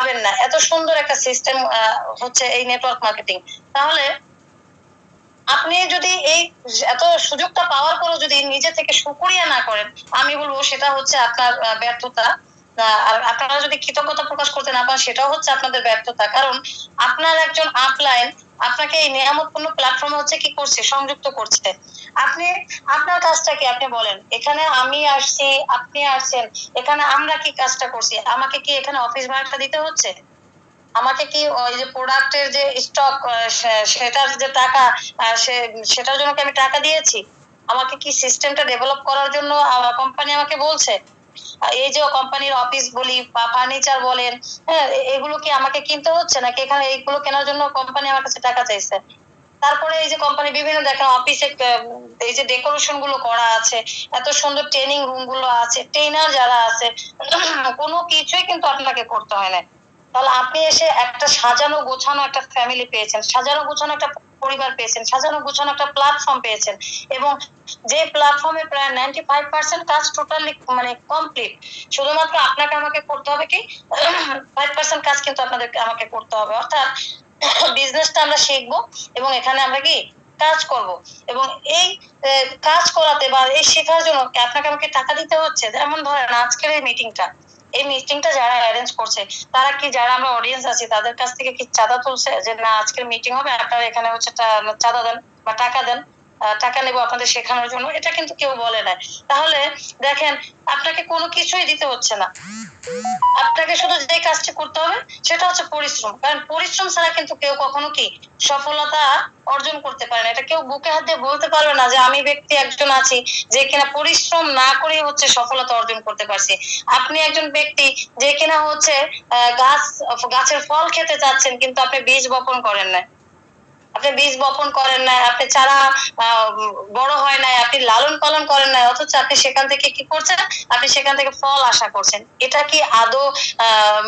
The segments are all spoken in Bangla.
পাবেন না। এত সুন্দর একটা সিস্টেম হচ্ছে এই নেটওয়ার্ক মার্কেটিং। তাহলে আপনি যদি এই এত সুযোগটা পাওয়ার পরও যদি নিজে থেকে শুকরিয়া না করেন, আমি বলবো সেটা হচ্ছে আপনার ব্যর্থতা। আর আপনারা যদি কৃতজ্ঞতা প্রকাশ করতে না পারেন, সেটাও হচ্ছে আপনাদের ব্যর্থতা। কারণ আপনার একজন আপলাইন আপনাকে এই নিয়ামতপূর্ণ প্ল্যাটফর্মে হচ্ছে কি করছে, সংযুক্ত করছে। আপনি আপনার কাজটা কি আপনি বলেন। এখানে আমি আসছি, আপনি আসছেন, এখানে আমরা কি কাজটা করছি? আমাকে কি এখানে অফিস ভাড়াটা দিতে হচ্ছে? আমাকে কি ওই যে প্রোডাক্টের যে স্টক সেটার যে টাকা সেটার জন্য কি আমি টাকা দিয়েছি? আমাকে কি সিস্টেমটা ডেভেলপ করার জন্য কোম্পানি আমাকে বলছে? এই যে কোম্পানির অফিস বলি বা ফার্নিচার বলেন, হ্যাঁ, এগুলো কি আমাকে কিনতে হচ্ছে, নাকি এখানে এইগুলো কেনার জন্য কোম্পানি আমার কাছে টাকা চাইছে? তারপরে এই যে কোম্পানি বিভিন্ন দেখেন অফিসে এই যে ডেকোরেশন গুলো করা আছে, এত সুন্দর ট্রেনিং রুম গুলো আছে, ট্রেনার যারা আছে, কোনো কিছুই কিন্তু আপনাকে করতে হয় না। তাহলে আপনি এসে একটা সাজানো গোছানো একটা ফ্যামিলি পেয়েছেন, সাজানো গোছানো একটা পরিবার পেয়েছেন, সাজানো গোছানো একটা প্ল্যাটফর্ম পেয়েছেন, এবং যে প্ল্যাটফর্মে প্রায় 95% কাজ টোটালি মানে কমপ্লিট। শুধুমাত্র আপনাকে আমাকে করতে হবে কি 5% কাজ কিন্তু আপনাদেরকে আমাকে করতে হবে। অর্থাৎ বিজনেসটা আমরা শিখবো এবং এখানে আমরা কি কাজ করব। এবং এই কাজ করাতে বা এই শেখার জন্য আপনাকে আমাকে টাকা দিতে হচ্ছে। যেমন ধরেন আজকের এই মিটিংটা যারা অ্যারেঞ্জ করছে, তারা কি যারা আমরা অডিয়েন্স আছি তাদের কাছ থেকে কি চাঁদা তুলছে যে না আজকের মিটিং হবে, আপনারা এখানে হচ্ছে চাঁদা দেন বা টাকা দেন, টাকা নেবো আপনাদের শেখানোর জন্য? এটা কিন্তু কেউ বলে নাই। তাহলে দেখেন আপনাকে কোনো কিছুই দিতে হচ্ছে না, আপনাকে শুধু যে কাজটি করতে হবে সেটা হচ্ছে পরিশ্রম। কারণ পরিশ্রম ছাড়া কিন্তু কেউ কখনো কি সফলতা অর্জন করতে পারে না। এটা কেউ বুকে হাত দিয়ে বলতে পারবে না যে আমি ব্যক্তি একজন আছি যে কিনা পরিশ্রম না করে হচ্ছে সফলতা অর্জন করতে পারছি। আপনি একজন ব্যক্তি যে কিনা হচ্ছে গাছের ফল খেতে চাচ্ছেন, কিন্তু আপনি বীজ বপন করেন না, আপনি বীজ বপন করেন নাই, আপনি চারা বড় হয় নাই, আপনি লালন পালন করেন নাই, অথচ আপনি সেখান থেকে কি করছেন, আপনি সেখান থেকে ফল আশা করছেন। এটা কি আদৌ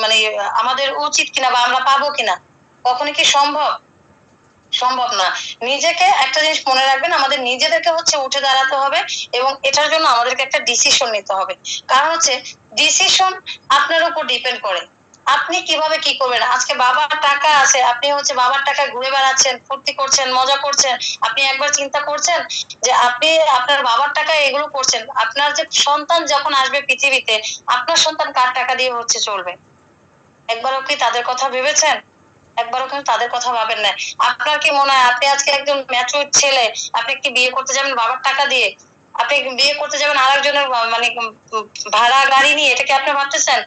মানে আমাদের উচিত কিনা বা আমরা পাবো কিনা? কখনো কি সম্ভব? সম্ভব না। নিজেকে একটা জিনিস মনে রাখবেন, আমাদের নিজেদেরকে হচ্ছে উঠে দাঁড়াতে হবে এবং এটার জন্য আমাদেরকে একটা ডিসিশন নিতে হবে। কারণ হচ্ছে ডিসিশন আপনার উপর ডিপেন্ড করে আপনি কিভাবে কি করবেন। আজকে বাবার টাকা আছে, আপনি হচ্ছে বাবার টাকায় ঘুরে বেড়াচ্ছেন, ফুর্তি করছেন, মজা করছেন। আপনি একবার চিন্তা করছেন যে আপনি আপনার বাবার টাকায় এগুলো করছেন, আপনার যে সন্তান যখন আসবে পৃথিবীতে, আপনার সন্তান কার টাকা দিয়ে হচ্ছে চলবে? একবারও কি তাদের কথা ভেবেছেন? একবারও কিন্তু তাদের কথা ভাবেন না। আপনার কি মনে হয় আপনি আজকে একজন ম্যাচুর ছেলে, আপনি কি বিয়ে করতে যাবেন বাবার টাকা দিয়ে? আপনি বিয়ে করতে যাবেন আরেকজনের মানে ভাড়া গাড়ি নিয়ে? এটা কি আপনি ভাবতেছেন?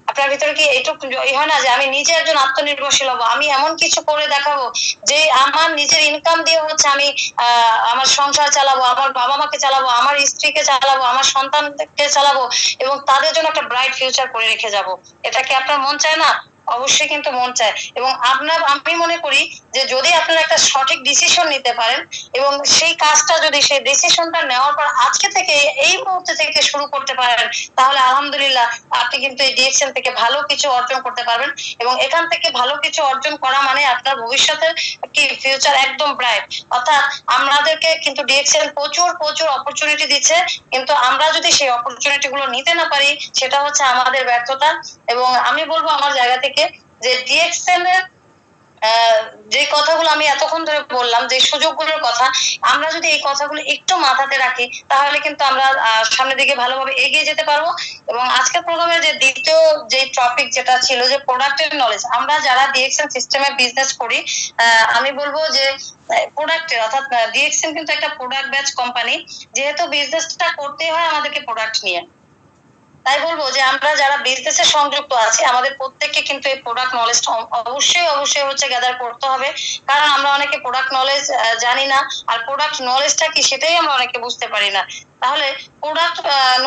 আপনার ভিতরে কি এইটুকু হয় না যে আমি নিজে একজন আত্মনির্ভরশীল হবো, আমি এমন কিছু করে দেখাবো যে আমার নিজের ইনকাম দিয়ে হচ্ছে আমি আমার সংসার চালাবো, আমার বাবা মাকে চালাবো, আমার স্ত্রীকে চালাবো, আমার সন্তানকে চালাবো এবং তাদের জন্য একটা ব্রাইট ফিউচার করে রেখে যাব? এটা কি আপনার মন চায় না? অবশ্যই কিন্তু মন চায়। এবং আমি মনে করি যে যদি আপনারা একটা সঠিক ডিসিশন নিতে পারেন এবং সেই কাজটা যদি সেই ডিসিশনটা নেওয়ার পর আজকে থেকে এই মুহূর্তে থেকে শুরু করতে পারেন, তাহলে আলহামদুলিল্লাহ আপনি কিন্তু এই ডিএক্সএল থেকে ভালো কিছু অর্জন করতে পারবেন। এবং এখান থেকে ভালো কিছু অর্জন করা মানে আপনার ভবিষ্যতের কি ফিউচার একদম ব্রাইট। অর্থাৎ আমাদেরকে কিন্তু ডিএক্সএল প্রচুর প্রচুর অপরচুনিটি দিচ্ছে, কিন্তু আমরা যদি সেই অপরচুনিটি গুলো নিতে না পারি, সেটা হচ্ছে আমাদের ব্যর্থতা। এবং আমি বলবো আমার জায়গা থেকে যে ডিএক্সএল এর যে কথাগুলো আমি এতক্ষণ ধরে বললাম, যে সুযোগগুলোর কথা, আমরা যদি এই কথাগুলো একটু মাথাতে রাখি, তাহলে কিন্তু আমরা সামনের দিকে ভালোভাবে এগিয়ে যেতে পারবো। এবং আজকের প্রোগ্রামের যে দ্বিতীয় যে টপিক যেটা ছিল যে প্রোডাক্টের নলেজ, আমরা যারা ডিএক্সএল সিস্টেমে বিজনেস করি, আমি বলবো যে প্রোডাক্টের অর্থাৎ ডিএক্সএল কিন্তু একটা প্রোডাক্ট ব্যাচ কোম্পানি। যেহেতু বিজনেসটা করতে হয় আমাদেরকে প্রোডাক্ট নিয়ে, তাই বলবো যে আমরা যারা বিজনেসে সংযুক্ত আছি আমাদের প্রত্যেককে কিন্তু এই প্রোডাক্ট নলেজটা অবশ্যই অবশ্যই হচ্ছে গ্যাদার করতে হবে। কারণ আমরা অনেকে প্রোডাক্ট নলেজ জানি না, আর প্রোডাক্ট নলেজটা কি সেটাই আমরা অনেকে বুঝতে পারি না। তাহলে প্রোডাক্ট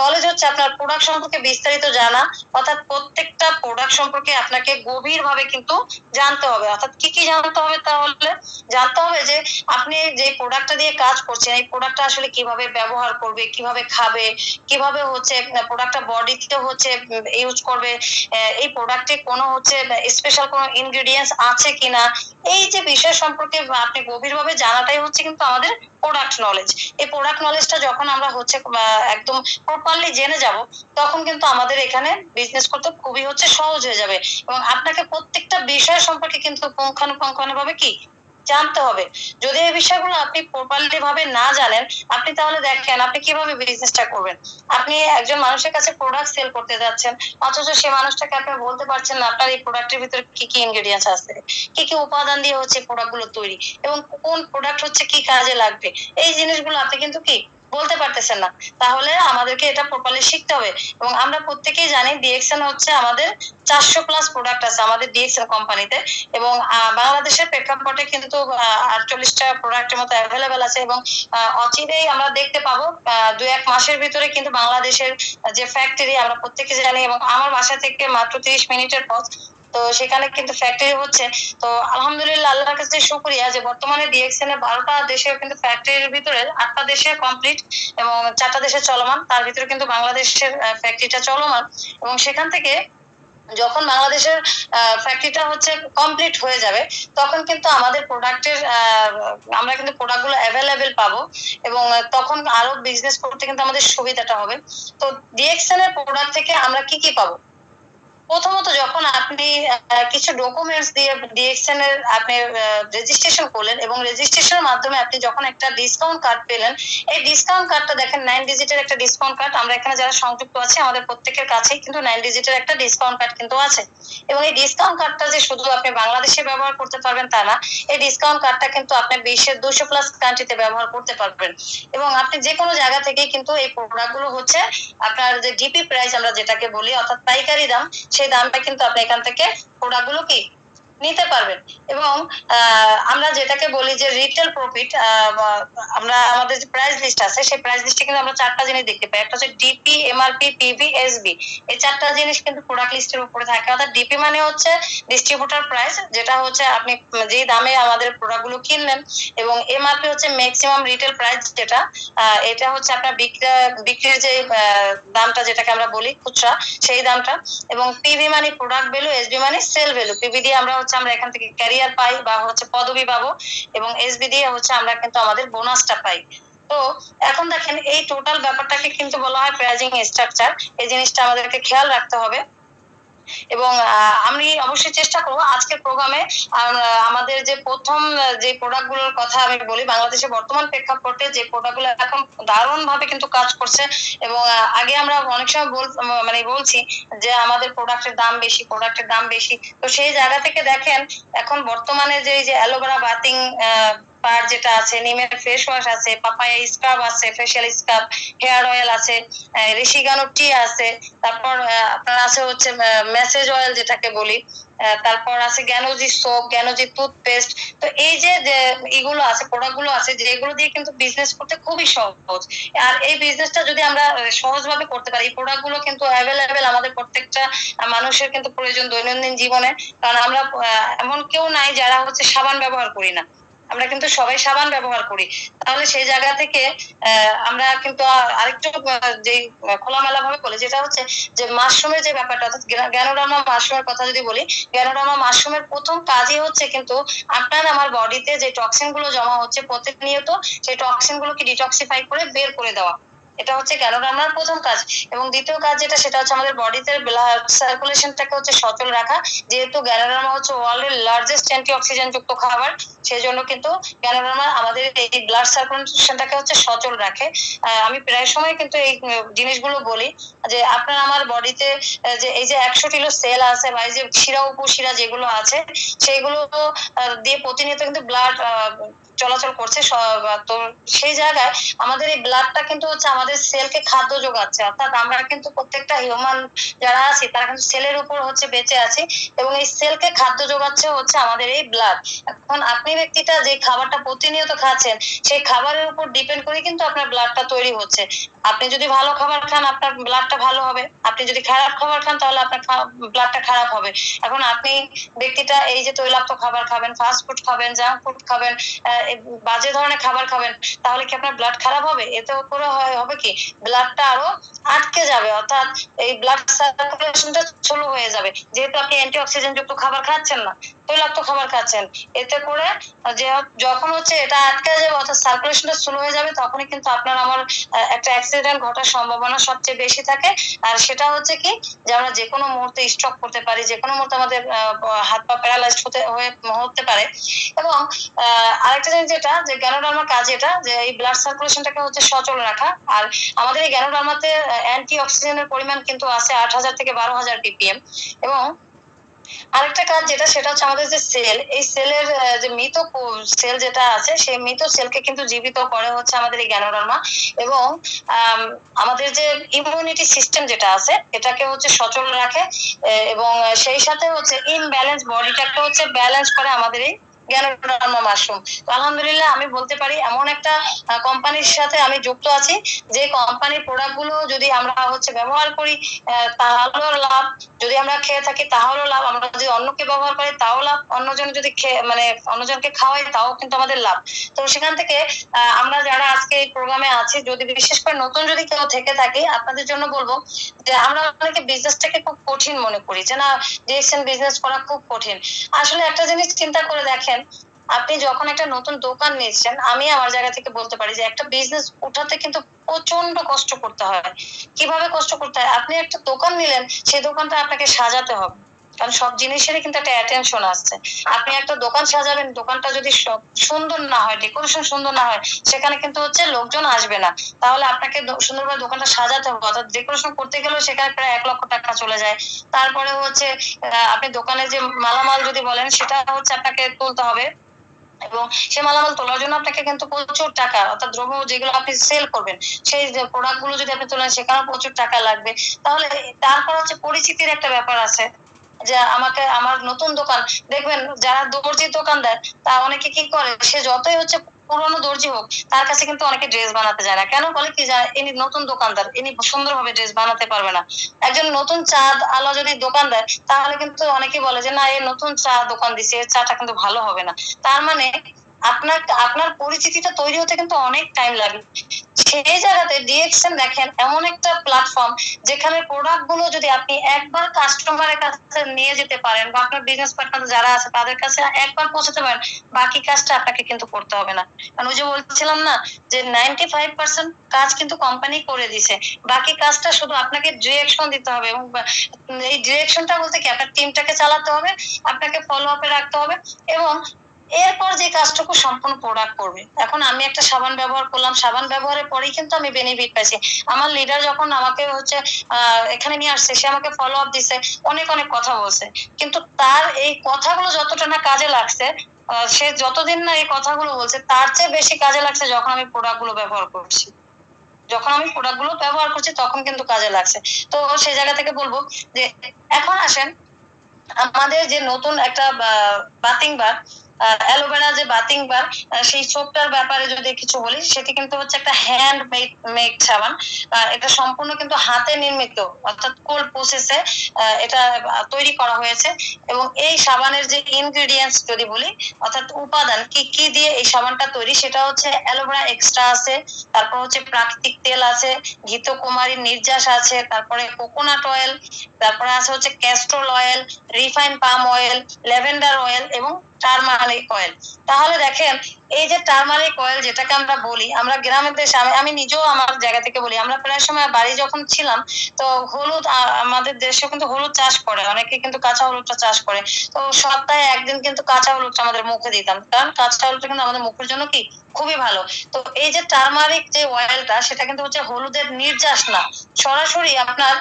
নলেজ হচ্ছে আপনার প্রোডাক্ট সম্পর্কে বিস্তারিত জানা, অর্থাৎ প্রত্যেকটা প্রোডাক্ট সম্পর্কে আপনাকে গভীরভাবে কিন্তু জানতে হবে। অর্থাৎ কি কি জানতে হবে? তাহলে জানতে হবে যে আপনি যে প্রোডাক্টটা দিয়ে কাজ করছেন এই প্রোডাক্টটা আসলে কিভাবে ব্যবহার করবে, কিভাবে খাবে, কিভাবে হচ্ছে প্রোডাক্টটা বডিতে হচ্ছে ইউজ করবে, এই প্রোডাক্টে কোনো হচ্ছে স্পেশাল কোনো ইনগ্রেডিয়েন্টস আছে কিনা, এই যে বিষয় সম্পর্কে আপনি গভীরভাবে জানাটাই হচ্ছে কিন্তু আমাদের প্রোডাক্ট নলেজ। এই প্রোডাক্ট নলেজটা যখন আমরা হচ্ছে একদম প্রপারলি জেনে যাব, তখন কিন্তু আমাদের এখানে বিজনেস করতে খুবই হচ্ছে সহজ হয়ে যাবে। এবং আপনাকে প্রত্যেকটা বিষয় সম্পর্কে কিন্তু পুঙ্খানুপুঙ্খানুভাবে কি জানতে হবে। যদি এই বিষয়গুলো আপনি প্রপারলি ভাবে না জানেন, আপনি তাহলে দেখেন আপনি কিভাবে বিজনেসটা করবেন। আপনি একজন মানুষের কাছে প্রোডাক্ট সেল করতে যাচ্ছেন, অথচ সে মানুষটাকে আপনি বলতে পারছেন না আপনার এই প্রোডাক্টের ভিতরে কি কি ইনগ্রেডিয়েন্টস আছে, কি কি উপাদান দিয়ে হচ্ছে প্রোডাক্ট গুলো তৈরি, এবং কোন প্রোডাক্ট হচ্ছে কি কাজে লাগবে, এই জিনিসগুলো আপনি কিন্তু কি বলতে পারতেছেন না। তাহলে আমাদেরকে এটা প্রপারলি শিখতে হবে। এবং আমরা প্রত্যেকেই জানি ডিএক্সএন হচ্ছে আমাদের 400+ প্রোডাক্ট আছে আমাদের ডিএক্সএন কোম্পানিতে, এবং বাংলাদেশের প্রেক্ষাপটে কিন্তু 48টা প্রোডাক্টের মতো অ্যাভেলেবেল আছে। এবং অচিরেই আমরা দেখতে পাবো 2-1 মাসের ভিতরে কিন্তু বাংলাদেশের যে ফ্যাক্টরি আমরা প্রত্যেকে জানি, এবং আমার বাসা থেকে মাত্র 30 মিনিটের পথ, তো সেখানে কিন্তু ফ্যাক্টরি হচ্ছে। তো আলহামদুলিল্লাহ, আল্লাহর কাছে শুকরিয়া যে বর্তমানে ডিএক্সএন এর 12টা দেশে কিন্তু ফ্যাক্টরির ভিতরে 8টা দেশে কমপ্লিট এবং 4টা দেশে চলমান, তার ভিতরে কিন্তু বাংলাদেশের ফ্যাক্টরিটা চলমান। এবং সেখান থেকে যখন বাংলাদেশের ফ্যাক্টরিটা হচ্ছে কমপ্লিট হয়ে যাবে, তখন কিন্তু আমাদের প্রোডাক্টের আমরা কিন্তু প্রোডাক্টগুলো অ্যাভেলেবেল পাবো, এবং তখন আরো বিজনেস করতে কিন্তু আমাদের সুবিধাটা হবে। তো ডিএক্সএন এর প্রোডাক্ট থেকে আমরা কি কি পাবো? প্রথমত, যখন আপনি কিছু ডকুমেন্টস দিয়ে ডিএক্সএন এর আপনি রেজিস্ট্রেশন করলেন, এবং রেজিস্ট্রেশনের মাধ্যমে আপনি যখন একটা ডিসকাউন্ট কার্ড পেলেন, এই ডিসকাউন্ট কার্ডটা দেখেন 9 ডিজিটের একটা ডিসকাউন্ট কার্ড। আমরা এখানে যারা সংযুক্ত আছি আমাদের প্রত্যেকের কাছেই কিন্তু 9 ডিজিটের একটা ডিসকাউন্ট কার্ড কিন্তু আছে। এবং এই ডিসকাউন্ট কার্ডটা যে শুধু আপনি বাংলাদেশে ব্যবহার করতে পারবেন তা না, এই ডিসকাউন্ট কার্ডটা কিন্তু আপনি বিশ্বের 200+ কান্ট্রিতে ব্যবহার করতে পারবেন। এবং আপনি যে কোনো জায়গা থেকেই কিন্তু এই প্রোডাক্টগুলো হচ্ছে আপনার যে ডিপি প্রাইস আমরা যেটাকে বলি, অর্থাৎ পাইকারি দাম, সেই দামটা কিন্তু আপনি এখান থেকে প্রোডাক্টগুলো কি নিতে পারবেন। এবং আমরা যেটাকে বলি যে রিটেল প্রফিট, আমরা আমাদের যে প্রাইস লিস্ট আছে সেই প্রাইস লিস্টে কিন্তু আমরা 4টা জিনিস দেখতে পাই। একটা হচ্ছে ডিপি, এমআরপি, পিভি, এসবি। এই 4টা জিনিস কিন্তু প্রোডাক্ট লিস্টের উপরে থাকে। অর্থাৎ ডিপি মানে হচ্ছে ডিস্ট্রিবিউটর প্রাইস, যেটা হচ্ছে আপনি যেই দামে আমাদের প্রোডাক্টগুলো কিনলেন। এবং এমআরপি হচ্ছে ম্যাক্সিমাম রিটেল প্রাইস, যেটা এটা হচ্ছে আপনার বিক্রির যে দামটা যেটাকে আমরা বলি খুচরা, সেই দামটা। এবং পিভি মানে প্রোডাক্ট ভ্যালু, এসবি মানে সেল ভ্যালু। পিভি দিয়ে আমরা এখান থেকে ক্যারিয়ার পাই বা হচ্ছে পদবি পাবো, এবং এসবি দিয়ে হচ্ছে আমরা কিন্তু আমাদের বোনাসটা পাই। তো এখন দেখেন এই টোটাল ব্যাপারটাকে কিন্তু বলা হয় প্রাইজিং স্ট্রাকচার। এই জিনিসটা আমাদেরকে খেয়াল রাখতে হবে। এবং আমি অবশ্যই চেষ্টা করবো আজকের প্রোগ্রামে আমাদের যে প্রথম যে প্রোডাক্ট গুলোর কথা আমি বলি, বাংলাদেশে বর্তমান প্রেক্ষাপটে যে প্রোডাক্ট গুলো এখন দারুণ ভাবে কিন্তু কাজ করছে। এবং আগে আমরা অনেক সময় বলছি যে আমাদের প্রোডাক্টের দাম বেশি, প্রোডাক্টের দাম বেশি। তো সেই জায়গা থেকে দেখেন এখন বর্তমানে যে অ্যালোভেরা বাথিং পার যেটা আছে, নিমের ফেস ওয়াশ আছে, পাপায়া স্ক্রাব আছে, ফেশিয়াল স্ক্রাব, হেয়ার অয়েল আছে, ঋষিগানো টি আছে, তারপর আপনার আছে হচ্ছে মেসেজ অয়েল যেটাকে বলি, তারপর আছে জ্ঞানজি সোপ, জ্ঞানজি টুথপেস্ট। তো এই যে এগুলো আছে, প্রোডাক্ট গুলো আছে, যেগুলো দিয়ে কিন্তু বিজনেস করতে খুবই সহজ। আর এই বিজনেসটা যদি আমরা সহজ ভাবে করতে পারি, এই প্রোডাক্ট গুলো কিন্তু অ্যাভেলেবেল আমাদের প্রত্যেকটা মানুষের কিন্তু প্রয়োজন দৈনন্দিন জীবনে। কারণ আমরা এমন কেউ নাই যারা হচ্ছে সাবান ব্যবহার করি না, আমরা কিন্তু সবাই সাবান ব্যবহার করি। তাহলে সেই জায়গা থেকে আমরা কিন্তু আরেকটু যে খোলামেলা ভাবে বলি, যেটা হচ্ছে যে মাশরুমের যে ব্যাপারটা, অর্থাৎ গ্যানোডার্মা মাশরুমের কথা যদি বলি, গ্যানোডার্মা মাশরুমের প্রথম কাজই হচ্ছে কিন্তু আপনার আমার বডিতে যে টক্সিন গুলো জমা হচ্ছে প্রতিনিয়ত, সেই টক্সিন গুলোকে ডিটক্সিফাই করে বের করে দেওয়া। এটা হচ্ছে গ্যানোডার্মার প্রথম কাজ। এবং দ্বিতীয় কাজ যেটা, সেটা হচ্ছে আমাদের বডিতে ব্লাড সার্কুলেশনটাকে হচ্ছে সচল রাখা। যেহেতু গ্যানোডার্মা হচ্ছে ওয়ার্ল্ডের লার্জেস্ট অ্যান্টিঅক্সিডেন্ট যুক্ত খাবার, সেই জন্য কিন্তু গ্যানোডার্মা আমাদের এই ব্লাড সার্কুলেশনটাকে হচ্ছে সচল রাখে। আমি প্রায় সময় কিন্তু এই জিনিসগুলো বলি যে আপনার আমার বডিতে যে এই যে 100 কিলো সেল আছে, বা এই যে শিরা উপশিরা যেগুলো আছে, সেইগুলো দিয়ে প্রতিনিয়ত কিন্তু ব্লাড চলাচল করছে। তো সেই জায়গায় আমাদের এই ব্লাডটা কিন্তু হচ্ছে আমাদের সেলকে খাদ্য যোগাচ্ছে। অর্থাৎ আমরা কিন্তু প্রত্যেকটা হিউম্যান যারা আছি তারা কিন্তু সেলের উপর হচ্ছে বেঁচে আছি, এবং এই সেলকে খাদ্য যোগাচ্ছে হচ্ছে আমাদের এই ব্লাড। এখন আপনি ব্যক্তিটা যে খাবারটা প্রতিনিয়ত খাচ্ছেন, সেই খাবারের উপর ডিপেন্ড করে কিন্তু আপনার ব্লাডটা তৈরি হচ্ছে। আপনি যদি ভালো খাবার খান আপনার ব্লাডটা ভালো হবে, আপনি যদি খারাপ খাবার খান তাহলে আপনার ব্লাডটা খারাপ হবে। এখন আপনি ব্যক্তিটা এই যে তৈলাক্ত খাবার খাবেন, ফাস্ট ফুড খাবেন, জাঙ্ক ফুড খাবেন, বাজে ধরনের খাবার খাবেন, তাহলে কি আপনার ব্লাড খারাপ হবে? এতে করে হবে কি, ব্লাডটা আরো আটকে যাবে, অর্থাৎ এই ব্লাড সার্কুলেশনটা স্লো হয়ে যাবে, যেহেতু আপনি অ্যান্টিঅক্সিডেন্ট যুক্ত খাবার খাচ্ছেন না। তো তৈলাক্ত খাবার খাচ্ছেন, এতে করে যে যখন হচ্ছে এটা আটকে যাবে অর্থাৎ সার্কুলেশনটা স্লো হয়ে যাবে, তখনই কিন্তু আপনার আমার একটা অ্যাক্সিডেন্ট ঘটার সম্ভাবনা সবচেয়ে বেশি থাকে। আর সেটা হচ্ছে কি যে আমরা যে কোনো মুহূর্তে স্ট্রোক করতে পারি, যে কোনো মুহূর্তে আমাদের হাত পা প্যারালাইজড হতে পারে। এবং আরেকটা জিনিস যেটা যে গ্যানোডার্মার কাজ এটা যে এই ব্লাড সার্কুলেশনটাকে হচ্ছে সচল রাখা। আর আমাদের এই গ্যানোডার্মাতে অ্যান্টি অক্সিজেনের পরিমাণ কিন্তু আছে 8,000 থেকে 12,000 ppm। এবং আরেকটা কাজ যেটা সেটা হচ্ছে আমাদের যে সেল, এই সেলের যে মৃত সেল যেটা আছে সেই মৃত সেলকে কিন্তু জীবিত করে হচ্ছে আমাদের এই গ্যানোডার্মা। এবং আমাদের যে ইমিউনিটি সিস্টেম যেটা আছে এটাকে হচ্ছে সচল রাখে, এবং সেই সাথে হচ্ছে ইনব্যালেন্স বডিটাকে হচ্ছে ব্যালেন্স করে আমাদের এই গ্যানোডার্মা মাশরুম। তো আলহামদুলিল্লাহ আমি বলতে পারি এমন একটা কোম্পানির সাথে আমি যুক্ত আছি যে কোম্পানির প্রোডাক্ট গুলো যদি আমরা হচ্ছে ব্যবহার করি তাহলেও লাভ, যদি আমরা খেয়ে থাকি তাহলেও লাভ, আমরা যদি অন্যকে ব্যবহার করি তাও লাভ, অন্যজন যদি মানে অন্যজনকে খাওয়াই তাও কিন্তু আমাদের লাভ। তো সেখান থেকে আমরা যারা আজকে এই প্রোগ্রামে আছি, যদি বিশেষ করে নতুন যদি কেউ থেকে থাকে, আপনাদের জন্য বলবো যে আমরা অনেকে বিজনেসটাকে খুব কঠিন মনে করি, যে না ডিএক্সএন বিজনেস করা খুব কঠিন। আসলে একটা জিনিস চিন্তা করে দেখেন, আপনি যখন একটা নতুন দোকান নিচ্ছেন, আমি আমার জায়গা থেকে বলতে পারি যে একটা বিজনেস উঠাতে কিন্তু প্রচন্ড কষ্ট করতে হয়। কিভাবে কষ্ট করতে হয়? আপনি একটা দোকান নিলেন, সেই দোকানটা আপনাকে সাজাতে হবে, কারণ সব জিনিসেরই কিন্তু একটা অ্যাটেনশন আছে। আপনি একটা দোকান সাজাবেন, দোকানটা যদি সুন্দর না হয়, ডেকোরেশন সুন্দর না হয়, সেখানে কিন্তু হচ্ছে লোকজন আসবে না। তাহলে আপনাকে সুন্দরভাবে দোকানটা সাজাতে হবে, অর্থাৎ ডেকোরেশন করতে গেলেও সেখানে প্রায় 1,00,000 টাকা চলে যায়। তারপরে হচ্ছে আপনি দোকানে যে মালামাল যদি বলেন সেটা হচ্ছে আপনাকে তুলতে হবে, এবং সে মালামাল তোলার জন্য আপনাকে কিন্তু প্রচুর টাকা, অর্থাৎ দ্রব্য যেগুলো আপনি সেল করবেন সেই প্রোডাক্ট গুলো যদি আপনি তোলেন সেখানেও প্রচুর টাকা লাগবে। তাহলে তারপর হচ্ছে পরিচিতির একটা ব্যাপার আছে, যে আমাকে আমার নতুন দোকান, দেখবেন যারা দর্জির দোকান দেয় তা অনেকে কি করে, সে যতই হচ্ছে পুরনো দর্জি হোক তার কাছে কিন্তু অনেকে ড্রেস বানাতে যায় না। কেন বলে কি যায়, ইনি নতুন দোকানদার, ইনি সুন্দরভাবে ড্রেস বানাতে পারবে না। একজন নতুন চা আলা যদি দোকান দেয় তাহলে কিন্তু অনেকে বলে যে না, এ নতুন চা দোকান দিছে, এর চাটা কিন্তু ভালো হবে না। তার মানে আপনার আপনার পরিচিতিটা তৈরি হতে কিন্তু অনেক টাইম লাগে। সেই জায়গাতে ডিএক্সএন দেখেন এমন একটা প্ল্যাটফর্ম যেখানে প্রোডাক্ট গুলো যদি আপনি একবার কাস্টমারের কাছে নিয়ে যেতে পারেন, বা আপনার বিজনেস পার্টনার যারা আছে তাদের কাছে একবার পৌঁছাতে পারেন, বাকি কাজটা আপনাকে কিন্তু করতে হবে না। কারণ ওই যে বলছিলাম না যে 95% কাজ কিন্তু কোম্পানি করে দিছে, বাকি কাজটা শুধু আপনাকে ডিরেকশন দিতে হবে। এবং এই ডিরেকশনটা বলতে কি, আপনার টিমটাকে চালাতে হবে, আপনাকে ফলো আপে রাখতে হবে, এবং এরপর যে কাজটুকু সম্পূর্ণ প্রোডাক্ট করবে। এখন আমি একটা সাবান ব্যবহার করলাম, সাবান ব্যবহারের পরেই কিন্তু আমি বেনিফিট পাইছি। আমার লিডার যখন আমাকে হচ্ছে এখানে নিয়ে আসছে, সে আমাকে ফলো আপ দিছে, অনেক অনেক কথা বলছে, কিন্তু তার এই কথাগুলো যতটা না কাজে লাগছে, সে যতদিন না এই কথাগুলো বলছে তার চেয়ে বেশি কাজে লাগছে যখন আমি প্রোডাক্ট গুলো ব্যবহার করছি। যখন আমি প্রোডাক্ট গুলো ব্যবহার করছি তখন কিন্তু কাজে লাগছে। তো সেই জায়গা থেকে বলবো যে এখন আসেন আমাদের যে নতুন একটা বাতিং বার, অ্যালোভেরা যে বাতিং বার, সেই সোপটার ব্যাপারে যদি কিছু বলি, সেটি কিন্তু হচ্ছে একটা হ্যান্ড মেড সাবান। এটা সম্পূর্ণ কিন্তু হাতে নির্মিত, অর্থাৎ কোল্ড প্রসেসে এটা তৈরি করা হয়েছে। এবং এই সাবানের যে ইনগ্রেডিয়েন্টস যদি বলি, অর্থাৎ উপাদান কি কি দিয়ে এই সাবানটা তৈরি, সেটা হচ্ছে অ্যালোভেরা এক্সট্রা আছে, তারপর হচ্ছে প্রাকৃতিক তেল আছে, ঘৃতকুমারীর নির্যাস আছে, তারপরে কোকোনাট অয়েল, তারপরে আছে হচ্ছে castor oil, refine palm oil, lavender oil এবং টারমারিক অয়েল। তাহলে দেখেন এই যে টারমারিক অয়েল যেটাকে আমরা বলি, আমরা গ্রামের দেশে, আমি নিজেও আমার জায়গা থেকে বলি, আমরা প্রায় সময় বাড়ি যখন ছিলাম তো হলুদ, আমাদের দেশে কিন্তু হলুদ চাষ করে, অনেকে কিন্তু কাঁচা হলুদটা চাষ করে। তো সপ্তাহে একদিন কিন্তু কাঁচা হলুদটা আমাদের মুখে দিতাম, কারণ কাঁচা হলুদটা কিন্তু আমাদের মুখের জন্য কি খুবই ভালো। তো এই যে টারমারিক যে অয়েলটা, সেটা কিন্তু হচ্ছে হলুদের নির্যাস না, সরাসরি আপনার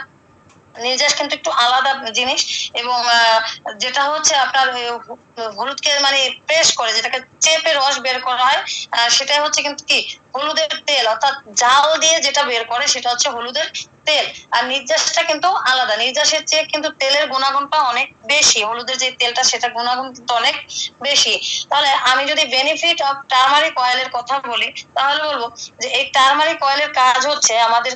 নির্যাস কিন্তু একটু আলাদা জিনিস। এবং যেটা হচ্ছে আপনার হলুদকে মানে প্রেস করে, যেটাকে চেপে রস বের করা হয়, সেটা হচ্ছে কিন্তু কি হলুদের তেল, অর্থাৎ জাল দিয়ে যেটা বের করে সেটা হচ্ছে হলুদের তেল। আর নির্যাসটা কিন্তু আলাদা, নির্যাসের চেয়ে কিন্তু তেলের গুণাগুণটা অনেক বেশি, হলুদের যে তেলটা সেটা গুণাগুণ কিন্তু অনেক বেশি। তাহলে আমি যদি বেনিফিট অফ টারমারিক অয়েলের কথা বলি, তাহলে বলবো যে এই টারমারিক অয়েলের কাজ হচ্ছে আমাদের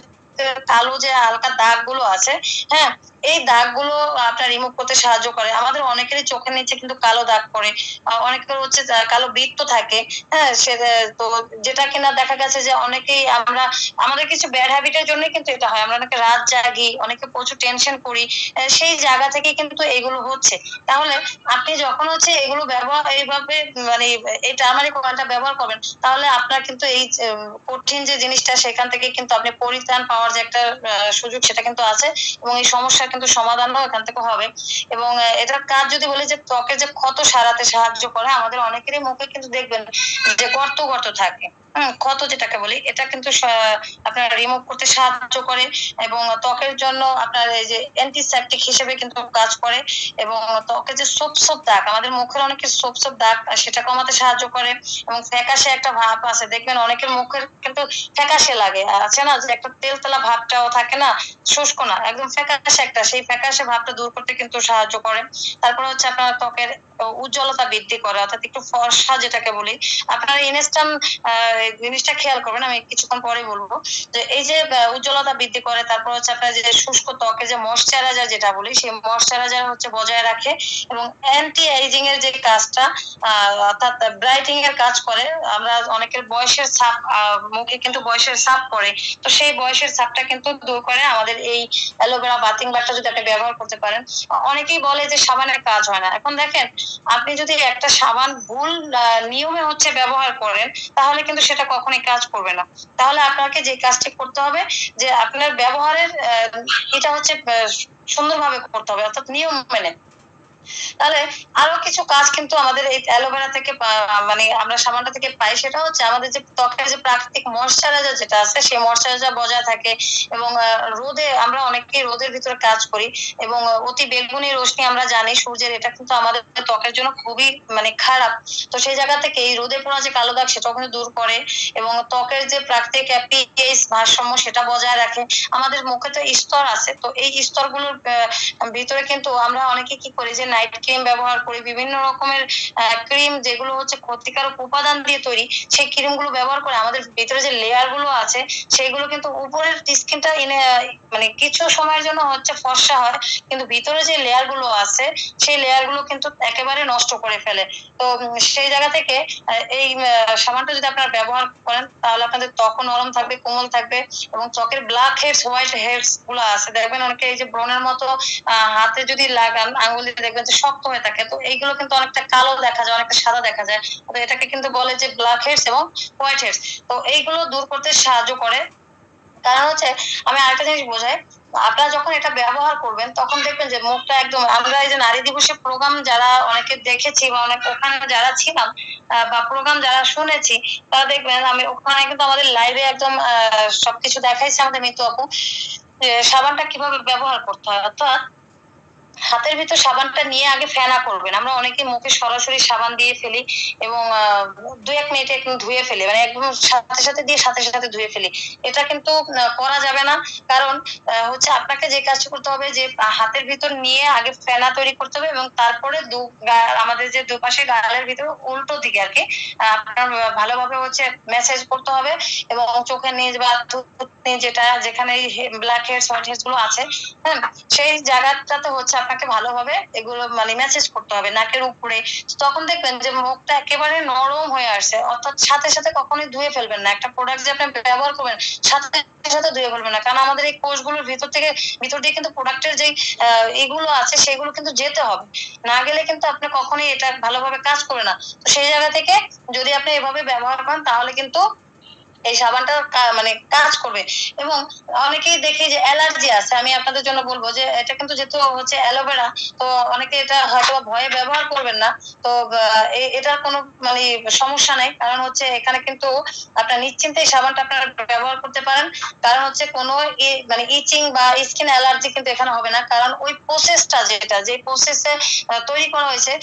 কালো যে হালকা দাগ গুলো আছে, হ্যাঁ, এই দাগগুলো আপনার রিমুভ করতে সাহায্য করে। আমাদের অনেকেরই চোখের নিচে কিন্তু কালো দাগ পড়ে, অনেকের হচ্ছে কালো বৃত্ত থাকে, হ্যাঁ সে তো যেটা কিনা দেখা গেছে যে অনেকেই আমরা আমাদের কিছু ব্যাড হ্যাবিটের জন্য কিন্তু এটা হয়। আমরা অনেকে রাত জাগি, অনেকে প্রচুর টেনশন করি, সেই জায়গা থেকে কিন্তু এগুলো হচ্ছে। তাহলে আপনি যখন হচ্ছে এগুলো ব্যবহার এইভাবে মানে এই টার্মারিক অয়েলটা ব্যবহার করবেন, তাহলে আপনার কিন্তু এই কঠিন যে জিনিসটা সেখান থেকে কিন্তু আপনি পরিত্রাণ পাওয়ার যে একটা সুযোগ সেটা কিন্তু আছে, এবং এই সমস্যার কিন্তু সমাধানও এখান থেকে হবে। এবং এটার কাজ যদি বলি যে ত্বকের যে ক্ষত সারাতে সাহায্য করে, আমাদের অনেকেরই মুখে কিন্তু দেখবেন যে গর্ত গর্ত থাকে, ক্ষত যেটাকে বলি, এটা কিন্তু আপনার রিমুভ করতে সাহায্য করে, এবং ত্বকের জন্য আপনার এই যে অ্যান্টিসেপটিক হিসেবে কিন্তু কাজ করে, এবং ত্বকের যে সোপ সোপ দাগ, আমাদের মুখের অনেকের সোপ সোপ দাগ, সেটা কমাতে সাহায্য করে। এবং ফ্যাকাশে একটা ভাব আছে, দেখবেন অনেকের মুখের কিন্তু ফ্যাকাশে লাগে, আছে না যে একটা তেলতেলা ভাবটাও থাকে না, শুষ্ক না, একদম ফ্যাকাশে একটা, সেই ফ্যাকাশে ভাবটা দূর করতে কিন্তু সাহায্য করে। তারপরে হচ্ছে আপনার ত্বকের উজ্জ্বলতা বৃদ্ধি করে, অর্থাৎ একটু ফর্সা যেটাকে বলি। আপনার ইনস্ট্যান্ট জিনিসটা খেয়াল করবেন, আমি কিছুক্ষণ পরে বলবো, যে এই যে উজ্জ্বলতা বৃদ্ধি করে। তারপর হচ্ছে আপনার যে শুষ্ক ত্বকে যে ময়শ্চারাইজার যেটা বলি, সেই ময়শ্চারাইজার হচ্ছে বজায় রাখে, এবং অ্যান্টি এজিং এর যে কাজটা অর্থাৎ ব্রাইটিং এর কাজ করে। আমরা অনেকের বয়সের ছাপ, মুখে কিন্তু বয়সের ছাপ পড়ে, তো সেই বয়সের ছাপটা কিন্তু দূর করে আমাদের এই অ্যালোভেরা বাথিং বারটা যদি আপনি ব্যবহার করতে পারেন। অনেকেই বলে যে সাবানের কাজ হয় না। এখন দেখেন, আপনি যদি একটা সাবান ভুল নিয়মে হচ্ছে ব্যবহার করেন, তাহলে কিন্তু সেটা কখনোই কাজ করবে না। তাহলে আপনাকে যে কাজটি করতে হবে, যে আপনার ব্যবহারের এটা হচ্ছে সুন্দরভাবে করতে হবে, অর্থাৎ নিয়ম মেনে। তাহলে আরো কিছু কাজ কিন্তু আমাদের এই অ্যালোভেরা থেকে মানে আমরা সাবানটা থেকে পাই, সেটা হচ্ছে আমাদের যে ত্বকের যে প্রাকৃতিক ময়শ্চারাইজার যেটা আছে, সেই ময়শ্চারাইজার বজায় থাকে। এবং রোদে আমরা অনেকেই রোদের ভিতরে কাজ করি, এবং অতি বেগুনি রশ্মি আমরা জানি সূর্যের, এটা কিন্তু আমাদের ত্বকের জন্য খুবই মানে খারাপ। তো সেই জায়গা থেকে এই রোদে পোড়া যে কালো দাগ সেটাও কিন্তু দূর করে, এবং ত্বকের যে প্রাকৃতিক পিএইচ ভারসাম্য সেটা বজায় রাখে। আমাদের মুখে তো স্তর আছে, তো এই স্তরগুলোর ভিতরে কিন্তু আমরা অনেকে কি করি যে নাইট ক্রিম ব্যবহার করি, বিভিন্ন রকমের ক্রিম যেগুলো হচ্ছে ক্ষতিকারক উপাদান দিয়ে তৈরি, সেই ক্রিম গুলো ব্যবহার করে আমাদের ভিতরে যে লেয়ার গুলো আছে সেগুলো কিন্তু উপরের স্কিনটা মানে কিছু সময়ের জন্য হচ্ছে ফর্সা হয়, কিন্তু ভিতরে যে লেয়ার গুলো আছে সেই লেয়ার গুলো কিন্তু একেবারে নষ্ট করে ফেলে। তো সেই জায়গা থেকে এই সাবানটা যদি আপনারা ব্যবহার করেন, তাহলে আপনাদের ত্বক নরম থাকবে, কোমল থাকবে, এবং ত্বকের ব্ল্যাক হেডস হোয়াইট হেডস গুলো আছে, দেখবেন অনেকে এই যে ব্রণের মতো হাতে যদি লাগান, আঙ্গুল দিয়ে দেখবেন যে শক্ত হয়ে থাকে, তো এইগুলো কিন্তু অনেকটা কালো দেখা যায়, অনেকটা সাদা দেখা যায়। তো এটাকে কিন্তু বলে যে ব্ল্যাক হেডস এবং হোয়াইট হেডস। তো এইগুলো দূর করতে সাহায্য করে। কারণ হচ্ছে আমি আরেকটা জিনিস বোঝাই, আপনারা যখন এটা ব্যবহার করবেন তখন দেখবেন যে মুখটা একদম, আমরা এই যে নারী দিবসের প্রোগ্রাম যারা অনেকে দেখেছি বা অনেক ওখানে যারা ছিলাম, বা প্রোগ্রাম যারা শুনেছি, তারা দেখবেন আমি ওখানে কিন্তু আমাদের লাইভে একদম সবকিছু দেখাইছে আমাদের মিতু আপু, যে সাবানটা কিভাবে ব্যবহার করতে হয়। অর্থাৎ হাতের ভিতর সাবানটা নিয়ে আগে ফেনা করবেন। আমরা অনেকে মুখে সরাসরি সাবান দিয়ে ফেলি, এবং 2-1 মিনিটে একদম ধুয়ে ফেলি, মানে একদম সাথে সাথে দিয়ে সাথে সাথে ধুয়ে ফেলি। এটা কিন্তু করা যাবে না। কারণ হচ্ছে আপনাকে যে কাজটা করতে হবে, যে হাতের ভিতর নিয়ে আগে ফেনা তৈরি করতে হবে, এবং তারপরে আমাদের যে দুপাশে গালের ভিতর উল্টো দিকে আর কি আপনার ভালোভাবে হচ্ছে ম্যাসেজ করতে হবে, এবং চোখের নিচ বা যেটা যেখানে ব্ল্যাক হেডস হোয়াইট হেডস গুলো আছে, হ্যাঁ সেই জায়গাটাতে হচ্ছে আপনাকে ভালোভাবে এগুলো মানে মেসেজ করতে হবে নাকের উপরে। তখন দেখবেন যে মুখটা একেবারে নরম হয়ে আসছে, অর্থাৎ সাথে সাথে কখনোই ধুয়ে ফেলবেন না। একটা প্রোডাক্ট যে আপনি ব্যবহার করবেন, সাথে সাথে ধুয়ে ফেলবেন না, কারণ আমাদের এই কোষগুলোর ভিতর দিয়ে কিন্তু প্রোডাক্টের যেই এগুলো আছে সেগুলো কিন্তু যেতে হবে, না গেলে কিন্তু আপনি কখনোই এটা ভালোভাবে কাজ করবে না। তো সেই জায়গা থেকে যদি আপনি এভাবে ব্যবহার করেন, তাহলে কিন্তু এই সাবানটা মানে কাজ করবে। এবং অনেকেই দেখি যে অ্যালার্জি আছে, আমি আপনাদের জন্য বলবো যে এটা কিন্তু যেহেতু হচ্ছে অ্যালোভেরা, তো অনেকে এটা হয়তো ভয়ে ব্যবহার করবেন না। তো এটার কোনো মানে সমস্যা নেই, কারণ হচ্ছে এখানে কিন্তু আপনার নিশ্চিন্তে এই সাবানটা আপনারা ব্যবহার করতে পারেন। কারণ হচ্ছে কোনো মানে ইচিং বা স্কিন অ্যালার্জি কিন্তু এখানে হবে না, কারণ ওই প্রসেসটা যেটা যে প্রসেসে তৈরি করা হয়েছে,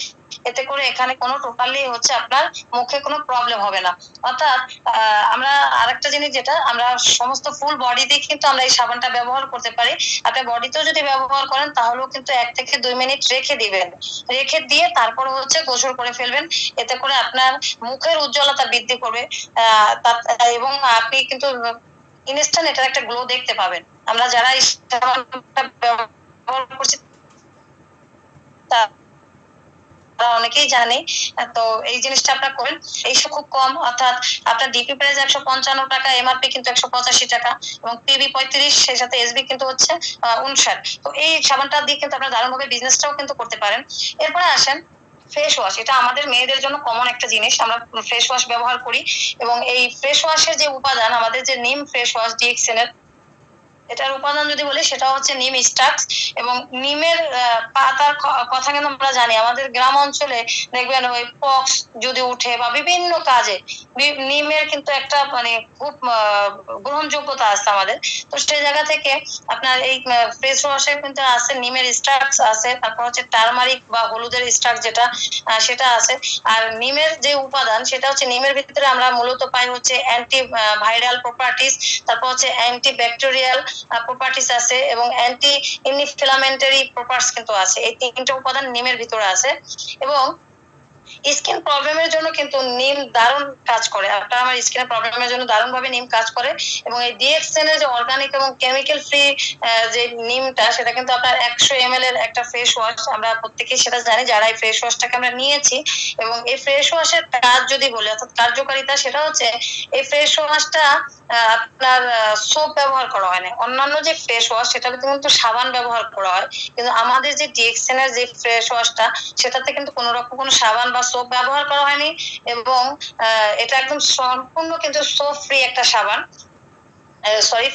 এতে করে এখানে কোনো টোটালি হচ্ছে আপনার মুখে কোনো প্রবলেম হবে না। অর্থাৎ আমরা আরেকটা জিনিস, যেটা আমরা সমস্ত ফুল বডিতে কিন্তু আমরা এই সাবানটা ব্যবহার করতে পারি। আপনি বডিতেও যদি ব্যবহার করেন, তাহলেও কিন্তু 1 থেকে 2 মিনিট রেখে দিবেন, রেখে দিয়ে তারপর হচ্ছে গোসল করে ফেলবেন। এতে করে আপনার মুখের উজ্জ্বলতা বৃদ্ধি করবে, এবং আপনি কিন্তু ইনস্ট্যান্ট এটার একটা গ্লো দেখতে পাবেন। আমরা যারা এই সাবানটা ব্যবহার করছি অনেকেই জানে। তো এই জিনিসটা আপনার করেন, এইসব খুব কম, অর্থাৎ আপনার ডিপি প্রাইস 155 টাকা, এমআরপি কিন্তু 185 টাকা, এবং পিবি 35, সেই সাথে এসবি কিন্তু হচ্ছে 59। তো এই সাবানটা দিয়ে কিন্তু আপনার দারুণভাবে বিজনেসটাও কিন্তু করতে পারেন। এরপরে আসেন ফেস ওয়াশ। এটা আমাদের মেয়েদের জন্য কমন একটা জিনিস, আমরা ফেস ওয়াশ ব্যবহার করি। এবং এই ফেস ওয়াশের যে উপাদান, আমাদের যে নিম ফেস ওয়াশ ডিএক্সএন এর, এটার উপাদান যদি বলি সেটা হচ্ছে নিম স্টাক্স। এবং নিমের পাতার কথা কিন্তু আমরা জানি, আমাদের গ্রাম অঞ্চলে দেখবেন ওই পক্স যদি উঠে বা বিভিন্ন কাজে নিমের কিন্তু একটা মানে খুব গ্রহণযোগ্যতা আছে আমাদের। তো সেই জায়গা থেকে আপনার এই ফেস ওয়াশে কিন্তু আছে নিমের স্টাক্স আছে, তারপর হচ্ছে টারমারিক বা হলুদের স্টাক্স যেটা সেটা আছে। আর নিমের যে উপাদান সেটা হচ্ছে, নিমের ভিতরে আমরা মূলত পাই হচ্ছে অ্যান্টি ভাইরাল প্রপার্টিস, তারপর হচ্ছে অ্যান্টি ব্যাকটেরিয়াল প্রপার্টিস আছে, এবং অ্যান্টি ইনফ্লামেটরি প্রপার্টিস কিন্তু আছে। এই তিনটা উপাদান নিমের ভিতরে আছে। এবং স্কিন প্রবলেমের জন্য কিন্তু নিম দারুণ কাজ করে, আপনার আমার স্কিনের প্রবলেমের জন্য দারুণ ভাবে নিম কাজ করে। এবং এই ডিএক্সএন এর যে অর্গানিক এবং কেমিক্যাল ফ্রি যে নিমটা, সেটা কিন্তু আপনার 100 ml এর একটা ফেস ওয়াশ, আমরা প্রত্যেকেই সেটা জানি যারা এই ফেস ওয়াশটাকে আমরা নিয়েছি। এবং এই ফেস ওয়াশের কাজ যদি বলি, অর্থাৎ কার্যকারিতা, সেটা হচ্ছে এই ফেস ওয়াশটা আপনার সোপ ব্যবহার করা হয় না। অন্যান্য যে ফেস ওয়াশ সেটাতে কিন্তু সাবান ব্যবহার করা হয়, কিন্তু আমাদের যে ডিএক্সএন এর যে ফেস ওয়াশটা, সেটাতে কিন্তু কোনো রকম কোনো সাবান বা সোপ ব্যবহার করা হয়নি। এবং এটা একদম সম্পূর্ণ কিন্তু সোপ ফ্রি একটা সাবান, সরি,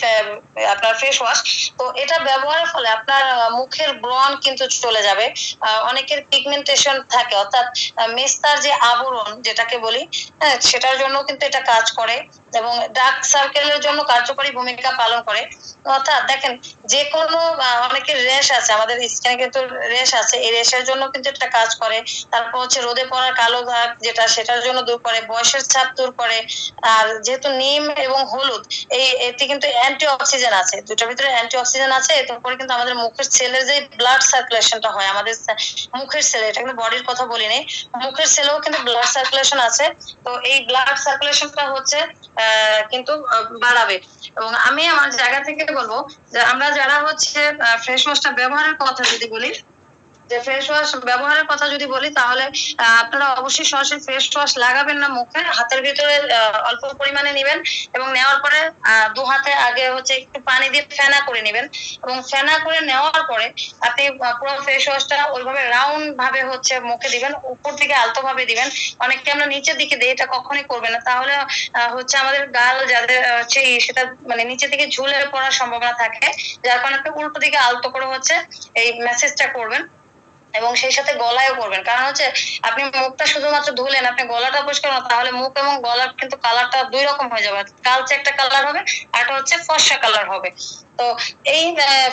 আপনার ফেস ওয়াশ। তো এটা ব্যবহারের ফলে আপনার মুখের ব্রণ কিন্তু চলে যাবে। অনেকের পিগমেন্টেশন থাকে, অর্থাৎ মেস্তার যে আবরণ যেটাকে বলি, হ্যাঁ, সেটার জন্য কিন্তু এটা কাজ করে। এবং ডার্ক সার্কেলের জন্য কার্যকরী ভূমিকা পালন করে। অর্থাৎ দেখেন, যে কোনো অনেকের রেশ আছে, আমাদের স্কিনে কিন্তু রেশ আছে, এই রেশের জন্য কিন্তু এটা কাজ করে। তারপর হচ্ছে রোদে পড়ার কালো দাগ যেটা, সেটার জন্য দূর করে, বয়সের ছাপ দূর করে। আর যেহেতু নিম এবং হলুদ, এতে কিন্তু অ্যান্টি অক্সিজেন আছে, দুটার ভিতরে অ্যান্টি অক্সিজেন আছে। তারপরে কিন্তু আমাদের মুখের সেলের যে ব্লাড সার্কুলেশনটা হয়, আমাদের মুখের সেলে, এটা কিন্তু বডির কথা বলি নাই, মুখের সেলেও কিন্তু ব্লাড সার্কুলেশন আছে। তো এই ব্লাড সার্কুলেশনটা হচ্ছে কিন্তু বাড়াবে। এবং আমি আমার জায়গা থেকে বলবো যে আমরা যারা হচ্ছে ফেস ওয়াশটা ব্যবহারের কথা যদি বলি, যে ফেস ওয়াশ ব্যবহারের কথা যদি বলি, তাহলে আপনারা অবশ্যই সরাসরি ফেস ওয়াশ লাগাবেন না মুখে, হাতের ভিতরে অল্প পরিমাণে নেবেন। এবং নেওয়ার পরে দু হাতে আগে হচ্ছে একটু পানি দিয়ে ফেনা করে নেবেন। এবং ফেনা করে নেওয়ার পরে আপনি পুরো ফেস ওয়াশটা ওইভাবে রাউন্ড ভাবে হচ্ছে মুখে দিবেন, উপর দিকে আলতো ভাবে দিবেন। অনেককে আমরা নিচের দিকে দিই, এটা কখনোই করবেন না, তাহলে হচ্ছে আমাদের গাল যাদের হচ্ছে সেটা মানে নিচে দিকে ঝুলে পড়ার সম্ভাবনা থাকে। যার কারণে আপনি উল্টো দিকে আলতো করে হচ্ছে এই মেসেজটা করবেন। এবং সেই সাথে গলায়ও করবেন, কারণ হচ্ছে আপনি মুখটা শুধুমাত্র ধুলেন, আপনি গলাটা পরিষ্কার না, তাহলে মুখ এবং গলার কিন্তু কালারটা দুই রকম হয়ে যাবে, কালচে একটা কালার হবে, আর একটা হচ্ছে ফর্সা কালার হবে। তো এই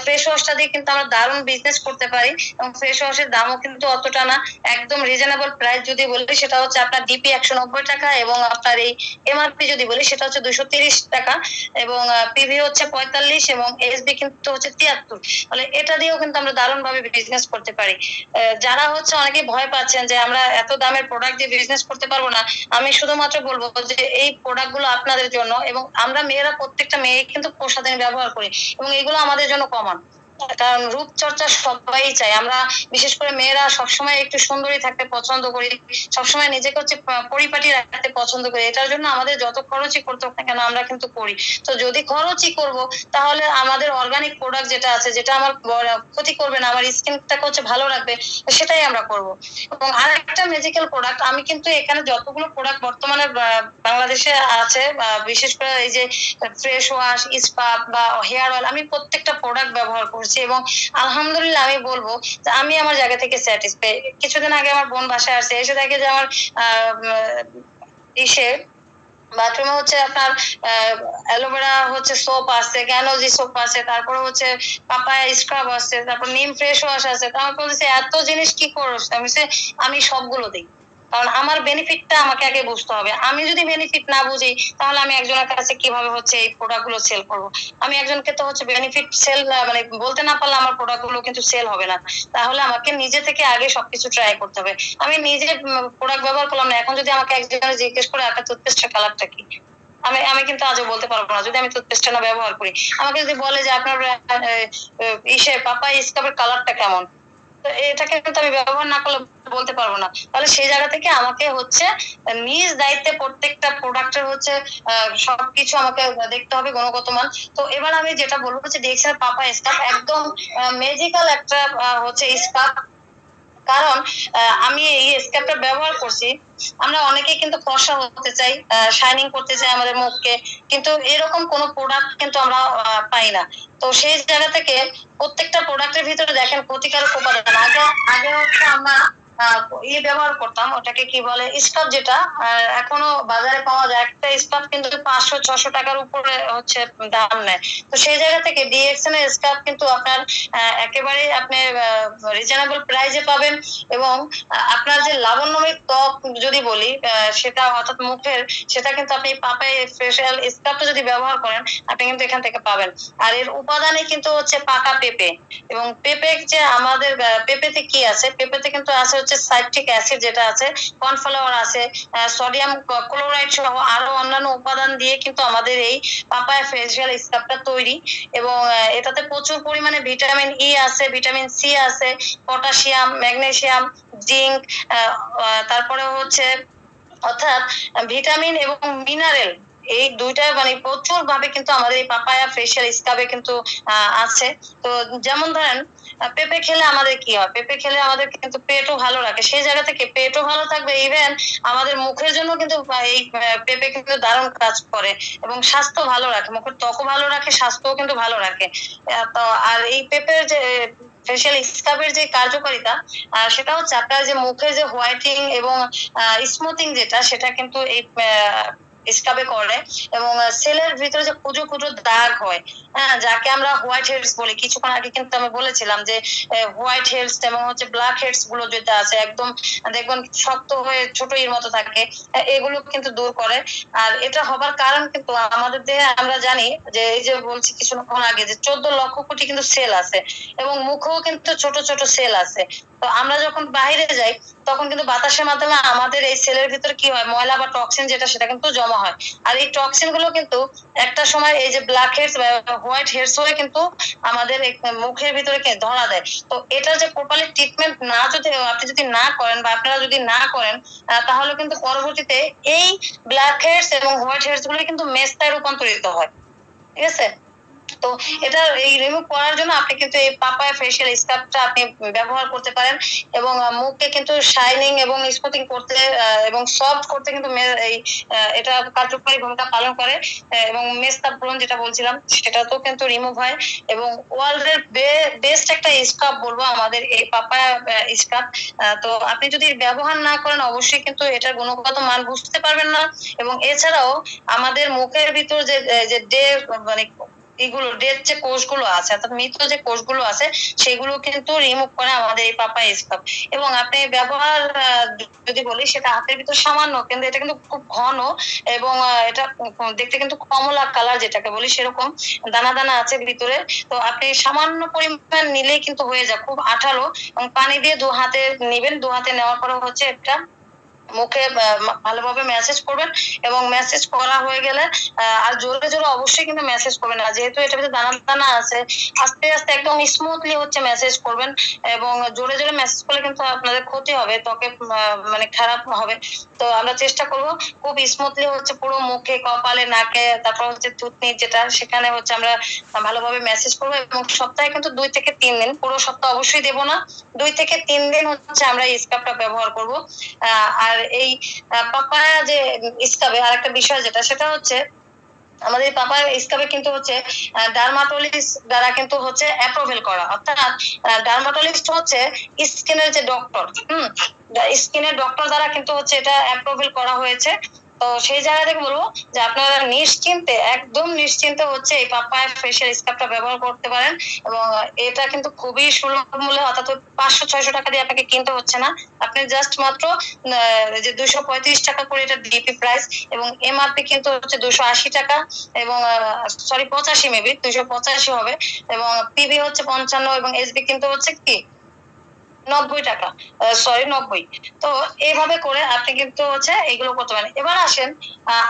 ফেস ওয়াশটা দিয়ে কিন্তু আমরা দারুণ বিজনেস করতে পারি। এবং ফেস ওয়াশের দামও কিন্তু অতটা না, একদম রিজনেবল প্রাইস যদি বলি সেটা হচ্ছে আপনার ডিপি 190 টাকা, এবং আপনার এই এমআরপি যদি বলি সেটা হচ্ছে 230 টাকা, এবং পিভি হচ্ছে 45, এবং এসবি কিন্তু হচ্ছে 73। তাহলে এটা দিয়েও কিন্তু আমরা দারুণ ভাবে বিজনেস করতে পারি। যারা হচ্ছে অনেকে ভয় পাচ্ছেন যে আমরা এত দামের প্রোডাক্ট দিয়ে বিজনেস করতে পারবো না, আমি শুধুমাত্র বলবো যে এই প্রোডাক্ট গুলো আপনাদের জন্য। এবং আমরা মেয়েরা, প্রত্যেকটা মেয়ে কিন্তু প্রসাধনী ব্যবহার করি, এবং এগুলো আমাদের জন্য কমন। কারণ রূপচর্চা সবাই চাই আমরা, বিশেষ করে মেয়েরা সবসময় একটু সুন্দরী থাকতে পছন্দ করি, সবসময় নিজেকে হচ্ছে পরিপাটি রাখতে পছন্দ করি। এটার জন্য আমাদের যত খরচই করতে হোক না কেন আমরা কিন্তু করি। তো যদি খরচই করব, তাহলে আমাদের অর্গানিক প্রোডাক্ট যেটা আছে, যেটা আমার ক্ষতি করবে না, আমার স্কিনটাকে হচ্ছে ভালো রাখবে, সেটাই আমরা করব। এবং আরেকটা ম্যাজিক্যাল প্রোডাক্ট, আমি কিন্তু এখানে যতগুলো প্রোডাক্ট বর্তমানে বাংলাদেশে আছে, বিশেষ করে এই যে ফ্রেশ ওয়াশ, স্পা বা হেয়ার অয়েল, আমি প্রত্যেকটা প্রোডাক্ট ব্যবহার করছি। এবং আলহামদুলিল্লাহ আমি বলবো যে আমি আমার জায়গা থেকে স্যাটিসফাই। কিছুদিন আগে আমার বোন বাসায় আসছে, এসে দেখে যে আমার ইসে বাথরুমে হচ্ছে আপনার অ্যালোভেরা হচ্ছে সোপ আছে, গ্যানোজি সোপ আছে, তারপরে হচ্ছে পাপায়া স্ক্রাব আছে, তারপর নিম ফ্রেশ ওয়াশ আছে। তো আমার বলতেছে এত জিনিস কি করছ? আমি সবগুলো দিই, কারণ আমার বেনিফিটটা আমাকে আগে বুঝতে হবে। আমি যদি বেনিফিট না বুঝি, তাহলে আমি একজনের কাছে কিভাবে হচ্ছে এই প্রোডাক্ট গুলো সেল করবো? আমি একজনকে তো হচ্ছে বেনিফিট সেল মানে বলতে না পারলে আমার প্রোডাক্ট গুলো কিন্তু সেল হবে না। তাহলে আমাকে নিজে থেকে আগে সবকিছু ট্রাই করতে হবে। আমি নিজে প্রোডাক্ট ব্যবহার করলাম না, এখন যদি আমাকে একজনের জিজ্ঞেস করে আপনার টুথপেস্টের কালারটা কি, আমি আমি কিন্তু আজও বলতে পারবো না যদি আমি টুথপেস্টটা না ব্যবহার করি। আমাকে যদি বলে যে আপনার পাপা স্কাবের কালারটা কেমন, তো এটা কিন্তু আমি ব্যবহার না করলে বলতে পারবো না। তাহলে সেই জায়গা থেকে আমাকে হচ্ছে নিজ দায়িত্বে প্রত্যেকটা প্রোডাক্টের হচ্ছে সবকিছু আমাকে দেখতে হবে গুণগত মান। তো এবার আমি যেটা বলবো যে ডিএক্সএল এর পাপা স্কার্ফ একদম ম্যাজিক্যাল একটা হচ্ছে স্কার্ফ। কারণ আমি এই স্কার্ফটা ব্যবহার করছি। আমরা অনেকেই কিন্তু ফর্সা হতে চাই, শাইনিং করতে চাই আমাদের মুখকে, কিন্তু এরকম কোনো প্রোডাক্ট কিন্তু আমরা পাই না। তো সেই জায়গা থেকে প্রত্যেকটা প্রোডাক্টের ভিতরে দেখেন ক্ষতিকারক উপাদান। আগে আগে হচ্ছে আমরা ব্যবহার করতাম, ওটাকে কি বলে স্কার্ফ, যেটা এখনো বাজারে পাওয়া যায়। একটা স্কার্ফ কিন্তু 500-600 টাকার উপরে হচ্ছে দাম নেয়। তো সেই জায়গা থেকে ডিএক্সএন এর স্কার্ফ কিন্তু আপনার একেবারে আপনি রিজনেবল প্রাইসে পাবেন। এবং আপনার যে লাবণ্যময় ত্বক যদি বলি সেটা অর্থাৎ মুখের, সেটা কিন্তু আপনি পাপাই ফেশিয়াল স্কার্ফটা যদি ব্যবহার করেন আপনি কিন্তু এখান থেকে পাবেন। আর এর উপাদানে কিন্তু হচ্ছে পাকা পেঁপে। এবং পেঁপে যে আমাদের পেঁপেতে কি আছে, পেঁপেতে কিন্তু আছে হচ্ছে সাইট্রিক অ্যাসিড, যেটা আছে কর্নফ্লাওয়ার আছে, সোডিয়াম ক্লোরাইড সহ আরো অন্যান্য উপাদান দিয়ে কিন্তু আমাদের এই পাপায়া ফেশিয়াল স্কার্ফটা তৈরি। এবং এটাতে প্রচুর পরিমাণে ভিটামিন ই আছে, ভিটামিন সি আছে, পটাশিয়াম, ম্যাগনেসিয়াম, জিঙ্ক, তারপরে হচ্ছে অর্থাৎ ভিটামিন এবং মিনারেল, এই দুইটা মানে প্রচুর ভাবে কিন্তু আমাদের এই পাপায়া ফেশিয়াল স্কাবে কিন্তু আছে। তো যেমন ধরেন পেঁপে খেলে আমাদের কি হয়, পেঁপে খেলে আমাদের কিন্তু পেটও ভালো রাখে। সেই জায়গা থেকে পেটও ভালো থাকবে, ইভেন আমাদের মুখের জন্য কিন্তু এই পেঁপে কিন্তু দারুণ কাজ করে এবং স্বাস্থ্য ভালো রাখে, মুখের ত্বকও ভালো রাখে, স্বাস্থ্যও কিন্তু ভালো রাখে। তো আর এই পেঁপের যে ফেশিয়াল স্কাবের যে কার্যকারিতা, সেটা হচ্ছে আপনার যে মুখের যে হোয়াইটিং এবং স্মুথিং যেটা, সেটা কিন্তু এই স্কাবে করে। এবং সেলের ভিতরে যে ক্ষুদ্র ক্ষুদ্র দাগ হয়, হ্যাঁ, যাকে আমরা হোয়াইট হেডস বলি, কিছুক্ষণ আগে কিন্তু আমি বলেছিলাম যে হোয়াইট হেডস এবং হচ্ছে ব্ল্যাক হেডস গুলো যেটা আছে একদম দেখবেন শক্ত হয়ে ছোট এর মতো থাকে, এগুলো কিন্তু দূর করে। আর এটা হবার কারণ কিন্তু আমাদের দেহে আমরা জানি যে এই যে বলছি কিছুক্ষণ আগে যে 14 লক্ষ কোটি কিন্তু সেল আছে এবং মুখেও কিন্তু ছোট ছোট সেল আছে। তো আমরা যখন বাইরে যাই তখন কিন্তু বাতাসের মাধ্যমে আমাদের এই সেলের ভিতরে কি হয়, ময়লা বা টক্সিন যেটা, সেটা কিন্তু জমা হয়। আর এই টক্সিন গুলো কিন্তু একটা সময় এই যে ব্ল্যাক হেডস বা হোয়াইট হেডস হয়ে কিন্তু আমাদের মুখের ভিতরে ধরা দেয়। তো এটার যে প্রপারলি ট্রিটমেন্ট না যদি আপনি যদি না করেন বা আপনারা যদি না করেন, তাহলে কিন্তু পরবর্তীতে এই ব্ল্যাক হেডস এবং হোয়াইট হেডস গুলো কিন্তু মেস্তায় রূপান্তরিত হয়। ঠিক আছে? তো এটা এই রিমুভ করার জন্য আপনি কিন্তু এই পাপায়া ফেশিয়াল স্কার্ফটা আপনি ব্যবহার করতে পারেন। এবং মুখকে কিন্তু শাইনিং এবং স্মুথিং করতে এবং সফট করতে কিন্তু এই এটা কার্যকরী ভূমিকা পালন করে। এবং মেস্তা ব্রণ যেটা বলছিলাম সেটা তো কিন্তু রিমুভ হয়। এবং ওয়ার্ল্ড এর বেস্ট একটা স্কার্ফ বলবো আমাদের এই পাপায়া স্কার্ফ। তো আপনি যদি ব্যবহার না করেন অবশ্যই কিন্তু এটার গুণগত মান বুঝতে পারবেন না। এবং এছাড়াও আমাদের মুখের ভিতর যে যে মানে এগুলো ডেড যে কোষগুলো আছে, অর্থাৎ মৃত যে কোষগুলো আছে, সেগুলো কিন্তু রিমুভ করে আমাদের এই পাপায়া স্কার্ফ। এবং আপনি ব্যবহার যদি বলি সেটা হাতের ভিতর সামান্য, কিন্তু এটা কিন্তু খুব ঘন। এবং এটা দেখতে কিন্তু কমলা কালার যেটাকে বলি সেরকম দানা দানা আছে ভিতরে। তো আপনি সামান্য পরিমাণ নিলেই কিন্তু হয়ে যায়, খুব আঠালো। এবং পানি দিয়ে 2 হাতে নিবেন, 2 হাতে নেওয়ার পরে হচ্ছে একটা মুখে ভালোভাবে ম্যাসেজ করবেন। এবং ম্যাসেজ করা হয়ে গেলে আর জোরে জোরে অবশ্যই কিন্তু ম্যাসেজ করবেন না, যেহেতু এটার ভিতরে দানা দানা আছে। আস্তে আস্তে একদম স্মুথলি হচ্ছে ম্যাসেজ করবেন। এবং জোরে জোরে ম্যাসেজ করলে কিন্তু আপনাদের ক্ষতি হবে, ত্বকে মানে খারাপ হবে। তো আমরা চেষ্টা করব খুব স্মুথলি হচ্ছে পুরো মুখে, কপালে, নাকে, তারপর হচ্ছে থুতনি যেটা, সেখানে হচ্ছে আমরা ভালোভাবে ম্যাসেজ করবো। এবং সপ্তাহে কিন্তু 2 থেকে 3 দিন, পুরো সপ্তাহ অবশ্যই দেবো না, 2 থেকে 3 দিন হচ্ছে আমরা এই স্কার্ফটা ব্যবহার করব। আর এই পাপায়া যে স্কাবে আরেকটা বিষয় যেটা, সেটা হচ্ছে আমাদের পাপায়া স্কাবে কিন্তু হচ্ছে ডার্মাটোলিস্ট দ্বারা কিন্তু হচ্ছে অ্যাপ্রুভেল করা। অর্থাৎ ডার্মাটোলিস্ট হচ্ছে স্কিনের যে ডক্টর, স্কিনের ডক্টর দ্বারা কিন্তু হচ্ছে এটা অ্যাপ্রুভেল করা হয়েছে। তো সেই জায়গা থেকে বলবো যে আপনারা নিশ্চিন্তে, একদম নিশ্চিন্তে হচ্ছে এই পাপায়া ফেশিয়াল স্কার্ফটা ব্যবহার করতে পারেন। এবং এটা কিন্তু খুবই সুলভ মূল্যে, অর্থাৎ 500-600 টাকা দিয়ে আপনাকে কিনতে হচ্ছে না। আপনি জাস্ট মাত্র যে 235 টাকা করে এটা ডিপি প্রাইস। এবং এমআরপি কিন্তু হচ্ছে 280 টাকা। এবং সরি 85, মেবি 285 হবে। এবং পিবি হচ্ছে 55 এবং এসবি কিন্তু হচ্ছে কি টাকা, সরি 90। তো এইভাবে করে আপনি কিন্তু হচ্ছে এগুলো করতে পারেন। এবার আসেন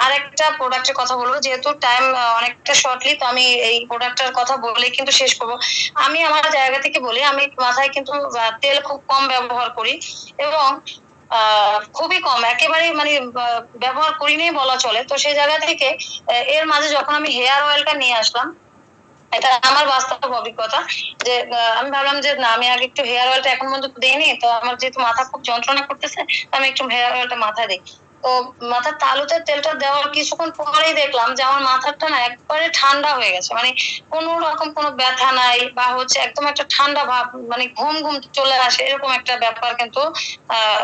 আরেকটা প্রোডাক্টের কথা বলবো, যেহেতু টাইম অনেকটা শর্টলি, তো আমি এই প্রোডাক্টটার কথা বলে কিন্তু শেষ করবো। আমি আমার জায়গা থেকে বলি, আমি মাথায় কিন্তু তেল খুব কম ব্যবহার করি, এবং খুবই কম, একেবারে মানে ব্যবহার করিনি বলা চলে। তো সেই জায়গা থেকে এর মাঝে যখন আমি হেয়ার অয়েলটা নিয়ে আসলাম, এটা আমার বাস্তব অভিজ্ঞতা, যে আমি ভাবলাম যে না, আমি আগে একটু হেয়ার অয়েলটা এখন পর্যন্ত দিইনি, তো আমার যেহেতু মাথা খুব যন্ত্রণা করতেছে, আমি একটু হেয়ার অয়েলটা মাথায় দিই। তো মাথার তালুতে তেলটা দেওয়ার কিছুক্ষণ পরেই দেখলাম যে আমার মাথাটা না একবারে ঠান্ডা হয়ে গেছে, মানে কোনো রকম কোনো ব্যথা নাই, বা হচ্ছে একদম একটা ঠান্ডা ভাব, মানে ঘুম ঘুম চলে আসে, এরকম একটা ব্যাপার কিন্তু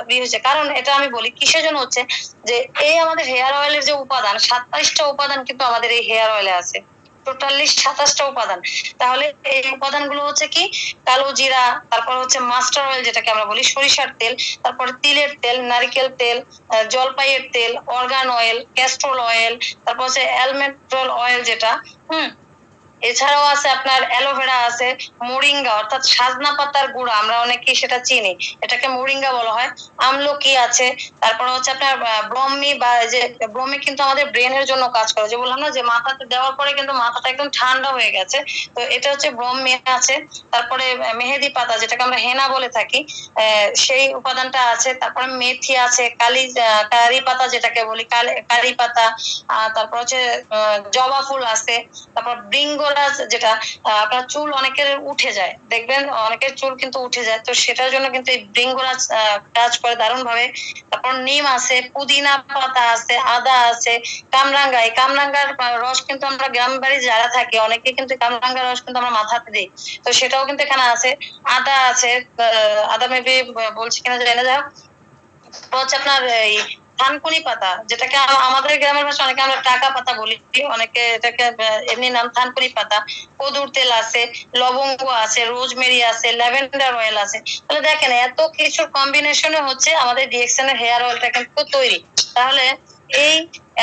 হয়েছে। কারণ এটা আমি বলি কিসের জন্য হচ্ছে, যে এই আমাদের হেয়ার অয়েলের যে উপাদান, 27টা উপাদান কিন্তু আমাদের এই হেয়ার অয়েলে আছে, টোটালি 27টা উপাদান। তাহলে এই উপাদানগুলো হচ্ছে কি, কালো জিরা, তারপর হচ্ছে মাস্টার অয়েল যেটাকে আমরা বলি, সরিষার তেল, তারপরে তিলের তেল, নারিকেল তেল, জলপাইয়ের তেল, অর্গান অয়েল, ক্যাস্ট্রল অয়েল, তারপর হচ্ছে অ্যালমেন্ড্রল অয়েল যেটা, হুম, এছাড়াও আছে আপনার অ্যালোভেরা আছে, মোরিঙ্গা অর্থাৎ সাজনা পাতার গুঁড়া, আমরা অনেকেই সেটা চিনি, এটাকে মোরিঙ্গা বলা হয়, আমলকি আছে, তারপর হচ্ছে আপনার ব্রহ্মি, বা যে ব্রহ্মি কিন্তু আমাদের ব্রেনের জন্য কাজ করে, যে বললাম না যে মাথাতে দেওয়ার পরে কিন্তু মাথাটা একদম ঠান্ডা হয়ে গেছে, তো এটা হচ্ছে ব্রহ্মি আছে। তারপরে মেহেদি পাতা, যেটাকে আমরা হেনা বলে থাকি, সেই উপাদানটা আছে। তারপরে মেথি আছে, কারি পাতা যেটাকে বলি, কারি পাতা, তারপর হচ্ছে জবা ফুল আছে, তারপর বৃঙ্গরাজ যেটা, আপনার চুল অনেকের উঠে যায়, দেখবেন অনেকের চুল কিন্তু উঠে যায়, তো সেটার জন্য কিন্তু এই বৃঙ্গরাজ কাজ করে দারুণ ভাবে। তারপর নিম আছে, পুদিনা পাতা আছে, আদা আছে, কামরাঙ্গা, এই কামরাঙ্গার রস কিন্তু আমরা গ্রাম বাড়ি যারা থাকি অনেকে কিন্তু কামরাঙ্গার রস কিন্তু আমরা মাথাতে দিই, তো সেটাও কিন্তু এখানে আছে। আদা আছে, আদা মেবি বলছি কিনা জানি না, যাই হোক। হচ্ছে আপনার এই থানকুনি পাতা, যেটাকে আমাদের গ্রামের ভাষায় অনেকে আমরা টাকা পাতা বলি, অনেকে এটাকে এমনি নাম থানকুনি পাতা। কদুর তেল আছে, লবঙ্গ আছে, রোজমেরি আছে, ল্যাভেন্ডার অয়েল আছে। তাহলে দেখেন এত কিছুর কম্বিনেশনে হচ্ছে আমাদের ডিএক্সএন এর হেয়ার অয়েলটা কিন্তু তৈরি। তাহলে এই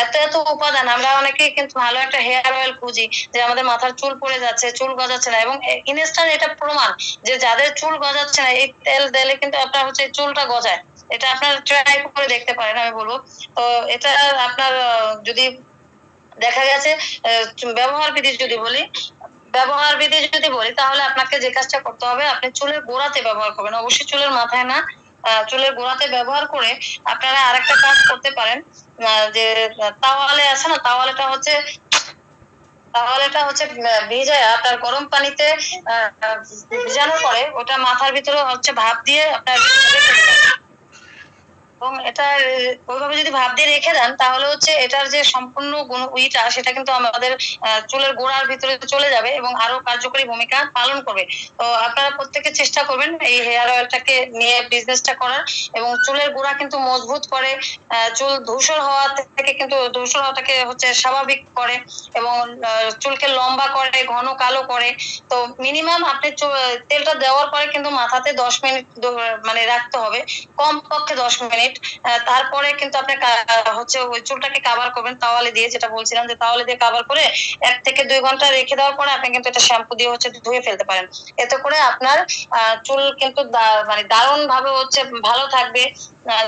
এত এত উপাদান, আমরা অনেকেই কিন্তু ভালো একটা হেয়ার অয়েল খুঁজি, যে আমাদের মাথার চুল পড়ে যাচ্ছে, চুল গজাচ্ছে না, এবং ইনস্ট্যান্ট এটা প্রমাণ যে যাদের চুল গজাচ্ছে না, এই তেল দিলে কিন্তু আপনার হচ্ছে চুলটা গজায়। এটা আপনার ট্রাই করে দেখতে পারেন, আমি বলবো। তো এটা আপনার যদি দেখা গেছে, ব্যবহার বিধি যদি বলি, তাহলে আপনাকে যে কাজটা করতে হবে, আপনি চুলের গোড়াতে ব্যবহার করবেন, অবশ্যই চুলের মাথায় না, চুলের গোড়াতে ব্যবহার করে আপনারা আরেকটা কাজ করতে পারেন, যে তাওয়ালে আছে না, তাওয়ালেটা হচ্ছে ভিজায়া আপনার গরম পানিতে ভিজানোর পরে ওটা মাথার ভিতরে হচ্ছে ভাপ দিয়ে আপনার রেখে দেবেন। এবং এটা ওইভাবে যদি ভাপ দিয়ে রেখে দেন, তাহলে হচ্ছে এটার যে সম্পূর্ণ গুণ ইটা, সেটা কিন্তু আমাদের চুলের গোড়ার ভিতরে চলে যাবে এবং আরো কার্যকরী ভূমিকা পালন করবে। তো আপনারা প্রত্যেকে চেষ্টা করবেন এই হেয়ার অয়েলটাকে নিয়ে বিজনেসটা করার, এবং চুলের গোড়া কিন্তু মজবুত করে, চুল ধূসর হওয়া থেকে কিন্তু ধূসর হওয়াটাকে হচ্ছে স্বাভাবিক করে, এবং চুলকে লম্বা করে, ঘন কালো করে। তো মিনিমাম আপনি তেলটা দেওয়ার পরে কিন্তু মাথাতে 10 মিনিট মানে রাখতে হবে, কমপক্ষে 10 মিনিট। তারপরে কিন্তু আপনি হচ্ছে ওই চুলটাকে কাভার করবেন তাওয়ালে দিয়ে, যেটা বলছিলাম যে তাওয়ালে দিয়ে কাভার করে 1 থেকে 2 ঘন্টা রেখে দেওয়ার পরে আপনি কিন্তু এটা শ্যাম্পু দিয়ে হচ্ছে ধুয়ে ফেলতে পারেন। এতে করে আপনার চুল কিন্তু মানে দারুণ ভাবে হচ্ছে ভালো থাকবে,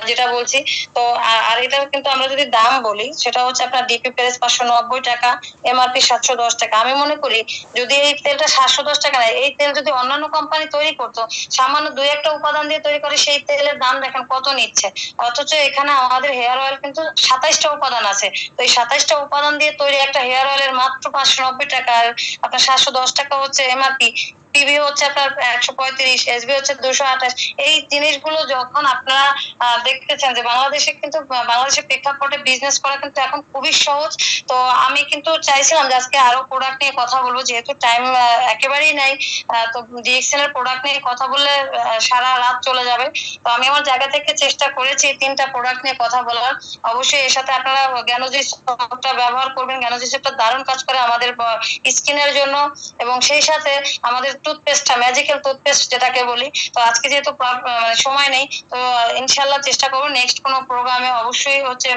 যেটা বলছি। তো আর এটা কিন্তু আমরা যদি দাম বলি, সেটা হচ্ছে আপনার ডিপি প্রাইস 590 টাকা, এমআরপি 710 টাকা। আমি মনে করি যদি এই তেলটা 710 টাকা নেয়, এই তেল যদি অন্যান্য কোম্পানি তৈরি করতো, সামান্য 2-1টা উপাদান দিয়ে তৈরি করে, সেই তেলের দাম দেখেন কত নিচ্ছে। অথচ এখানে আমাদের হেয়ার অয়েল কিন্তু 27টা উপাদান আছে। তো এই 27টা উপাদান দিয়ে তৈরি একটা হেয়ার অয়েলের মাত্র 590 টাকা, আর আপনার 710 টাকা হচ্ছে এমআরপি। টিভি হচ্ছে আপনার 135, এসবি হচ্ছে 228। এই জিনিসগুলো যখন আপনারা দেখতেছেন যে বাংলাদেশের প্রেক্ষাপটে বিজনেস করা কিন্তু এখন খুবই সহজ। তো আমি কিন্তু চাইছিলাম যে আজকে আরো প্রোডাক্ট নিয়ে কথা বলবো, যেহেতু টাইম একেবারেই নাই। তো ডিএক্সএল এর প্রোডাক্ট নিয়ে কথা বললে সারা রাত চলে যাবে। তো আমি আমার জায়গা থেকে চেষ্টা করেছি 3টা প্রোডাক্ট নিয়ে কথা বলার। অবশ্যই এর সাথে আপনারা জ্ঞানজি সোপটা ব্যবহার করবেন। জ্ঞানজি সোপটা দারুণ কাজ করে আমাদের স্কিনের জন্য, এবং সেই সাথে আমাদের টুথপেস্টটা, ম্যাজিক্যাল টুথপেস্ট যেটাকে বলি। তো আজকে যেহেতু সময় নেই, তো ইনশাল্লাহ চেষ্টা করবো নেক্সট কোনো প্রোগ্রামে অবশ্যই হচ্ছে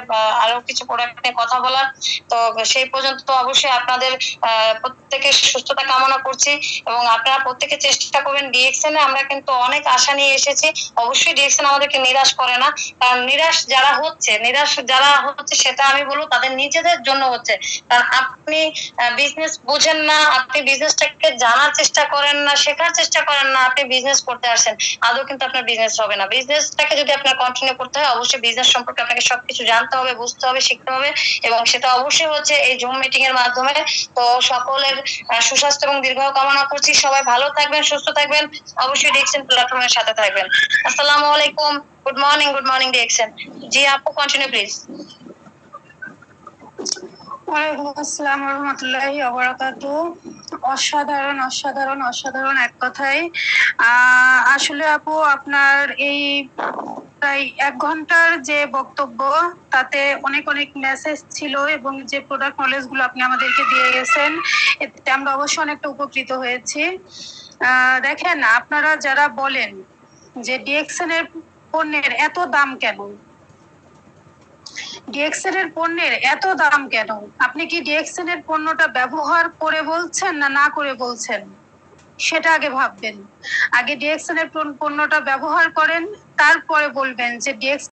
আরো কিছু প্রোডাক্ট নিয়ে কথা বলার। তো সেই পর্যন্ত তো অবশ্যই আপনাদের প্রত্যেকের সুস্থতা কামনা করছি, এবং আপনারা প্রত্যেকে চেষ্টা করবেন। ডিএক্সএন এ আমরা কিন্তু অনেক আশা নিয়ে এসেছি, অবশ্যই ডিএক্সএন আমাদেরকে নিরাশ করে না। কারণ নিরাশ যারা হচ্ছে সেটা আমি বলবো তাদের নিজেদের জন্য হচ্ছে। কারণ আপনি বিজনেস বুঝেন না, আপনি বিজনেসটাকে জানার চেষ্টা করেন না, শেখার চেষ্টা করেন না, আপনি বিজনেস করতে আসেন, আদৌ কিন্তু আপনার বিজনেস হবে না। বিজনেসটাকে যদি আপনার কন্টিনিউ করতে হয়, অবশ্যই বিজনেস সম্পর্কে আপনাকে সবকিছু জানতে হবে, বুঝতে হবে, শিখতে হবে, এবং সেটা অবশ্যই হচ্ছে এই জুম মিটিং এর মাধ্যমে। তো সকলের সুস্বাস্থ্য এবং দীর্ঘায়ু কামনা করছি। সবাই ভালো থাকবেন, সুস্থ থাকবেন, অবশ্যই ডিএক্সএন প্ল্যাটফর্মের সাথে থাকবেন। আসসালামু আলাইকুম, গুড মর্নিং ডিএক্সএন। জি আপু, কন্টিনিউ প্লিজ। ওয়ালাইকুম আসসালাম ওয়া রাহমাতুল্লাহি ওয়া বারাকাতুহু। অসাধারণ অসাধারণ অসাধারণ, এক কথায়। আসলে আপু, আপনার এই প্রায় 1 ঘন্টার যে বক্তব্য, তাতে অনেক অনেক মেসেজ ছিল, এবং যে প্রোডাক্ট নলেজ গুলো আপনি আমাদেরকে দিয়ে গেছেন, এতে আমরা অবশ্যই অনেকটা উপকৃত হয়েছি। দেখেন, আপনারা যারা বলেন যে ডিএক্সএন এর পণ্যের এত দাম কেন, ডিএক্সএন এর পণ্যের এত দাম কেন, আপনি কি ডিএক্সএন এর পণ্যটা ব্যবহার করে বলছেন না না করে বলছেন? সেটা আগে ভাববেন। আগে ডিএক্সএন এর পণ্যটা ব্যবহার করেন, তারপরে বলবেন যে ডিএক্সএন